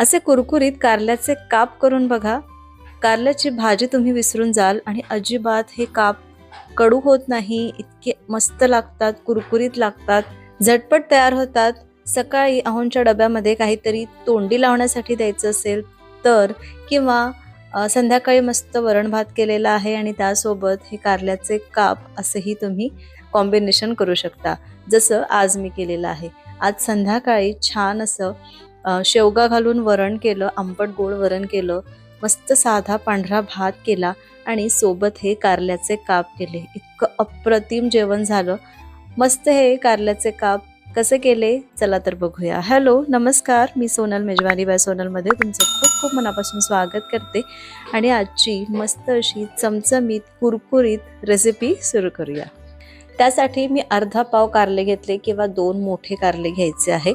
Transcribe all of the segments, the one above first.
असे कुरकुरीत कारल्याचे काप करून बघा. कारल्याची भाजी तुम्ही विसरून जाल आणि अजिबात हे काप कडू होत नाही. इतके मस्त लागतात, कुरकुरीत लागतात, झटपट तयार होतात. सकाळी अहोंच्या डब्यामध्ये काहीतरी तोंडी लावण्यासाठी द्यायचं असेल तर, किंवा संध्याकाळी मस्त वरण भात केलेला आहे आणि त्यासोबत हे कारल्याचे काप असेही तुम्ही कॉम्बिनेशन करू शकता, जसं आज मी केलेलं आहे. आज संध्याकाळी छान असं शेवगा घालून वरण केलं, आंबट गोड वरण केलं, मस्त साधा पांढरा भात केला आणि सोबत हे कारल्याचे काप केले. इतकं अप्रतिम जेवण झालं. मस्त हे कारल्याचे काप कसे केले चला तर बघूया. हॅलो, नमस्कार, मी सोनल, मेजवानी बाय सोनलमध्ये तुमचं खूप खूप मनापासून स्वागत करते आणि आजची मस्त अशी चमचमीत कुरकुरीत रेसिपी सुरू करूया. त्यासाठी मी अर्धा पाव कारले घेतले किंवा 2 मोठे कारले घ्यायचे आहे.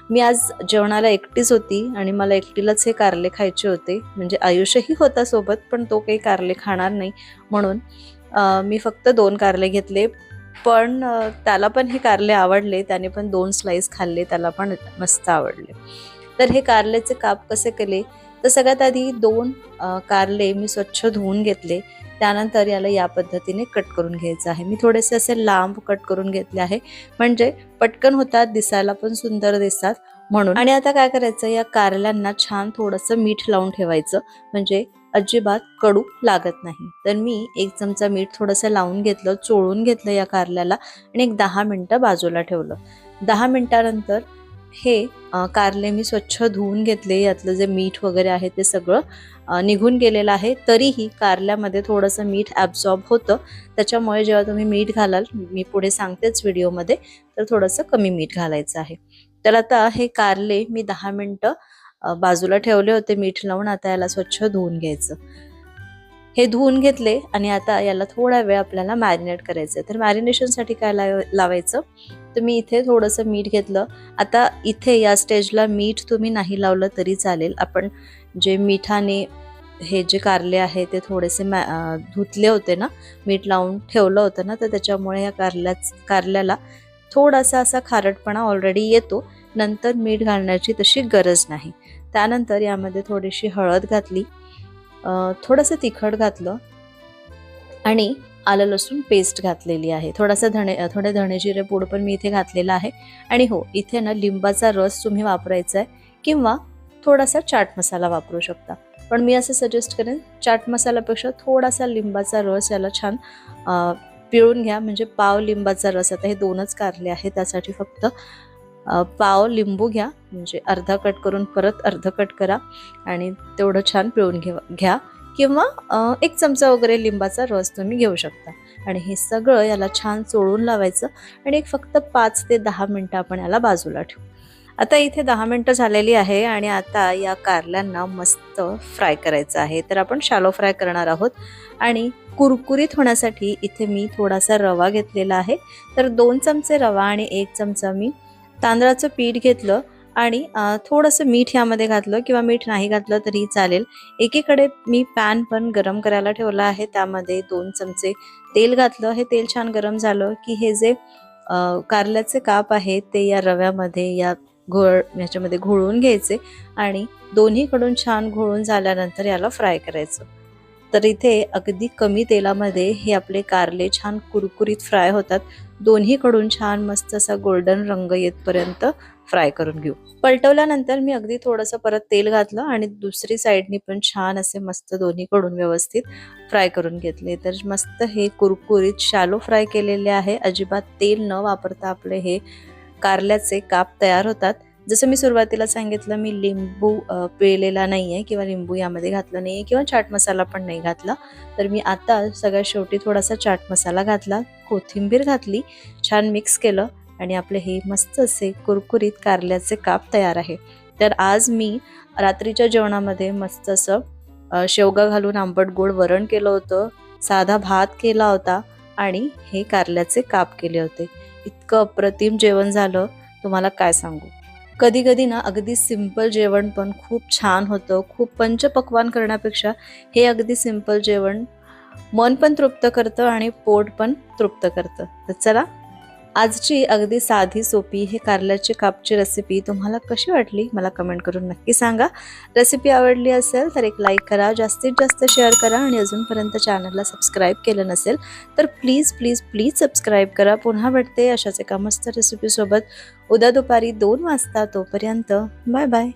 मी आज जेवणाला एकटीच होती आणि मला एकटीलाच हे कारले खायचे होते. म्हणजे आयुष्यही होता सोबत, पण तो काही कारले खाणार नाही म्हणून मी फक्त 2 कारले घेतले. पण त्याला पण हे कारले आवडले, त्याने पण 2 स्लाइस खाल्ले, त्याला पण मस्त आवडले. तर हे कारल्याचे काप कसे केले तर सगळ्यात आधी 2 कारले मी स्वच्छ धुवून घेतले. त्यानंतर याला या पद्धतीने कट करून घ्यायचं आहे. मी थोडेसे असे लांब कट करून घेतले आहे, म्हणजे पटकन होतात, दिसायला पण सुंदर दिसतात म्हणून. आणि आता काय करायचं, या कारल्यांना छान थोडंसं मीठ लावून ठेवायचं, म्हणजे अजिबात कडू लागत नाही. तर मी 1 चमचा मीठ थोडंसं लावून घेतलं, चोळून घेतलं या कारल्याला आणि एक 10 मिनिटं बाजूला ठेवलं. 10 मिनिटानंतर हे कारले मी स्वच्छ धुवून घेतले. यातलं जे मीठ वगैरे आहे ते सगळं निघून गेलेलं आहे. तरीही कारल्यामध्ये थोडंसं मीठ ॲब्सॉर्ब होतं, त्याच्यामुळे जेव्हा तुम्ही मीठ घालाल, मी पुढे सांगतेच व्हिडिओमध्ये, तर थोडंसं कमी मीठ घालायचं आहे. तर आता हे कारले मी 10 मिनिटं बाजूला ठेवले होते मीठ लावून. आता याला स्वच्छ धुवून घ्यायचं. हे धुवून घेतले आणि आता याला थोडा वेळ आपल्याला मॅरिनेट करायचं. तर मॅरिनेशनसाठी काय लावायचं, तर मी इथे थोडंसं मीठ घेतलं. आता इथे या स्टेजला मीठ तुम्ही नाही लावलं तरी चालेल. आपण जे मिठाने हे जे कारले आहे ते थोडेसे धुतले होते ना, मीठ लावून ठेवलं होतं ना, तर त्याच्यामुळे या कारल्याला थोडासा असा खारटपणा ऑलरेडी येतो. नंतर मीठ घालण्याची तशी गरज नाही. त्यानंतर यामध्ये थोडीशी हळद घातली, थोडंसं तिखट घातलं आणि आलं लसूण पेस्ट घातलेली आहे. थोडे धणे जिरे पूड पण मी इथे घातलेला आहे. आणि हो, इथे ना लिंबाचा रस तुम्ही वापरायचा आहे किंवा थोडासा चाट मसाला वापरू शकता. पण मी असं सजेस्ट करेन, चाट मसाल्यापेक्षा थोडासा लिंबाचा रस याला छान पिळून घ्या. म्हणजे पाव लिंबाचा रस, आता हे 2च कारले आहे त्यासाठी फक्त पाव लिंबू घ्या, म्हणजे अर्धा कट करून परत अर्ध कट करा आणि तेवढं छान पिळून घ्या किंवा 1 चमचा वगैरे लिंबाचा रस तुम्ही घेऊ शकता. आणि हे सगळं याला छान चोळून लावायचं आणि फक्त 5 ते 10 मिनिटं आपण याला बाजूला ठेवू. आता इथे 10 मिनिटं झालेली आहे आणि आता या कारल्यांना मस्त फ्राय करायचं आहे. तर आपण शॅलो फ्राय करणार आहोत आणि कुरकुरीत होण्यासाठी इथे मी थोडासा रवा घेतलेला आहे. तर 2 चमचे रवा आणि 1 चमचा मी तांदळाचं पीठ घेतलं आणि थोडंसं मीठ यामध्ये घातलं, किंवा मीठ नाही घातलं तरी चालेल. एकीकडे मी पॅन पण गरम करायला ठेवला आहे, त्यामध्ये 2 चमचे तेल घातलं. हे तेल छान गरम झालं की हे जे कारल्याचे काप आहेत ते या रव्यामध्ये ह्याच्यामध्ये घोळून घ्यायचे आणि दोन्हीकडून छान घोळून झाल्यानंतर याला फ्राय करायचं. तर इथे अगदी कमी तेलामध्ये हे आपले कारले छान कुरकुरीत फ्राय होतात. दोन्हीकडून छान मस्त असा गोल्डन रंग येतपर्यंत फ्राय करून घेऊ. पलटवल्यानंतर मी अगदी थोडंसं परत तेल घातलं आणि दुसरी साईडनी पण छान असे मस्त दोन्हीकडून व्यवस्थित फ्राय करून घेतले. तर मस्त हे कुरकुरीत शॅलो फ्राय केलेले आहे. अजिबात तेल न वापरता आपले हे कारल्याचे काप तयार होतात. जसं मी सुरुवातीला सांगितलं, मी लिंबू पिळलेला नाही आहे किंवा लिंबू यामध्ये घातलं नाही आहे किंवा चाट मसाला पण नाही घातला. तर मी आता सगळ्यात शेवटी थोडासा चाट मसाला घातला, कोथिंबीर घातली, छान मिक्स केलं आणि आपले हे मस्त असे कुरकुरीत कारल्याचे काप तयार आहे. तर आज मी रात्रीच्या जेवणामध्ये मस्त असं शेवगा घालून आंबट गोड वरण केलं होतं, साधा भात केला होता आणि हे कारल्याचे काप केले होते. इतकं अप्रतिम जेवण झालं, तुम्हाला काय सांगू. कधी कधी ना अगदी सिंपल जेवण पण खूप छान होतं. खूप पंचपक्वान करण्यापेक्षा हे अगदी सिंपल जेवण मन पण तृप्त करतं आणि पोट पण तृप्त करतं. तर चला, आजची अगदी साधी सोपी हे कारल्याचे कापची रेसिपी तुम्हाला कशी वाटली मला कमेंट करून नक्की सांगा. रेसिपी आवडली असेल तर एक लाईक करा, जास्तीत जास्त शेअर करा आणि अजूनपर्यंत चॅनलला सबस्क्राईब केलं नसेल तर प्लीज प्लीज प्लीज सबस्क्राईब करा. पुन्हा भेटते अशाच एका मस्त रेसिपीसोबत उद्या दुपारी 2 वाजता. तोपर्यंत बाय बाय.